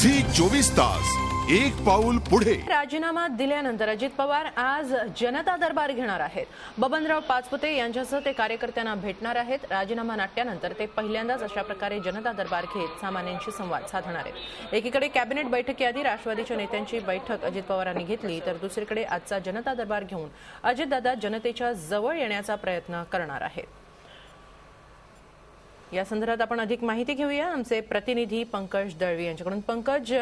Zee 24 तास एक पाऊल पुढे। राजीनामा दिल्यानंतर अजित पवार आज जनता दरबार घेणार आहेत। बबनराव पाचपुते यांच्यासह ते कार्यकर्त्यांना भेटणार आहेत। राजीनामा नाट्यानंतर ते पहिल्यांदाच अशा प्रकारे जनता दरबार घेत सामान्यांशी संवाद साधणार आहेत। एकीकडे कॅबिनेट बैठकीआधी राष्ट्रवादीच्या नेत्यांची बैठक अजित पवारांनी घेतली, तर दुसरीकडे आजचा जनता दरबार घेऊन अजितदादा जनतेच्या जवळ येण्याचा प्रयत्न करणार आहेत। या संदर्भात आपण अधिक माहिती घेऊया आमचे प्रतिनिधी पंकज दळवी यांच्याकडून। पंकज,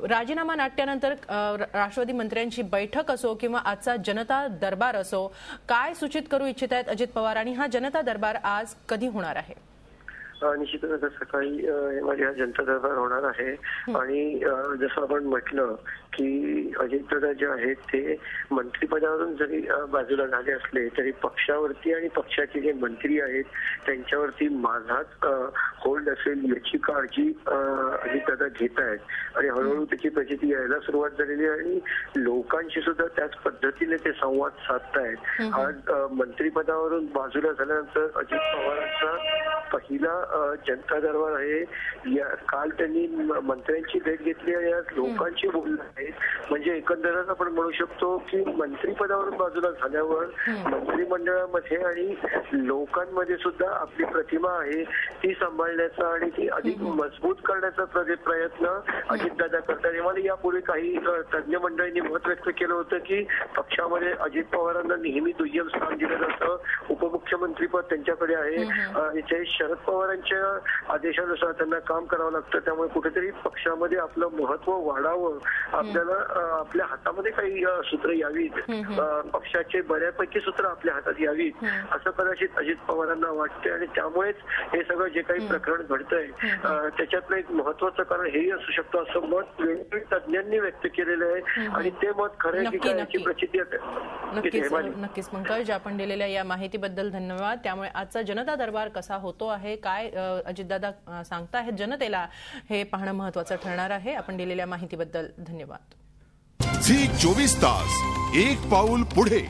राजीनामा नाट्यानंतर राष्ट्रवादी मंत्र्यांची बैठक असो किंवा आजचा जनता दरबार असो, काय सूचित करू इच्छित आहेत अजित पवार आणि हा जनता दरबार आज कधी होणार आहे? निश्चितच सकाळी माझ्या जनता दरबार होणार आहे आणि जसं आपण म्हटलं की अजितदादा जे आहेत ते मंत्रिपदावरून जरी बाजूला झाले असले तरी पक्षावरती आणि पक्षाचे जे मंत्री आहेत त्यांच्यावरती माझाच होल्ड असेल याची काळजी अजितदादा घेत आहेत आणि हळूहळू त्याची प्रचिती यायला सुरुवात झालेली आहे आणि लोकांशी सुद्धा त्याच पद्धतीने ते संवाद साधतायत। आज मंत्रिपदावरून बाजूला झाल्यानंतर अजित पवारांचा पहिला जनता दरबार आहे। काल त्यांनी मंत्र्यांची भेट घेतली आणि आज लोकांशी बोलले आहेत। म्हणजे एकंदरच आपण म्हणू शकतो की मंत्रिपदावरून बाजूला झाल्यावर मंत्रिमंडळामध्ये आणि लोकांमध्ये सुद्धा आपली प्रतिमा आहे ती सांभाळण्याचा आणि ती अधिक मजबूत करण्याचा प्रयत्न अजितदादा करतात। मला यापूर्वी काही तज्ञ मंडळींनी मत व्यक्त केलं होतं की पक्षामध्ये अजित पवारांना नेहमी दुय्यम स्थान दिलं जातं, उपमुख्यमंत्रीपद त्यांच्याकडे आहे आणि ते शरद पवारांच्या आदेशानुसार त्यांना काम करावं लागतं, त्यामुळे कुठेतरी पक्षामध्ये आपलं महत्व वाढावं, आपल्याला आपल्या हातामध्ये काही सूत्र यावीत, पक्षाचे बऱ्यापैकी सूत्र आपल्या हातात यावीत असं कदाचित अजित पवारांना वाटते आणि त्यामुळेच हे सगळं जे काही प्रकरण घडतंय त्याच्यातलं एक महत्वाचं कारण हेही असू शकतं असं मत वेगवेगळ्या तज्ञांनी व्यक्त केलेलं आहे आणि ते मत खरं की काय याची प्रचिती नक्कीच पंकज, आपण दिलेल्या या माहितीबद्दल धन्यवाद। त्यामुळे आजचा जनता दरबार कसा होतो आहे, काय अजितदादा सांगताहेत जनतेला, हे पाहणं महत्त्वाचं ठरणार आहे। आपण दिलेल्या माहितीबद्दल धन्यवाद। झी 24 तास एक पाऊल पुढे।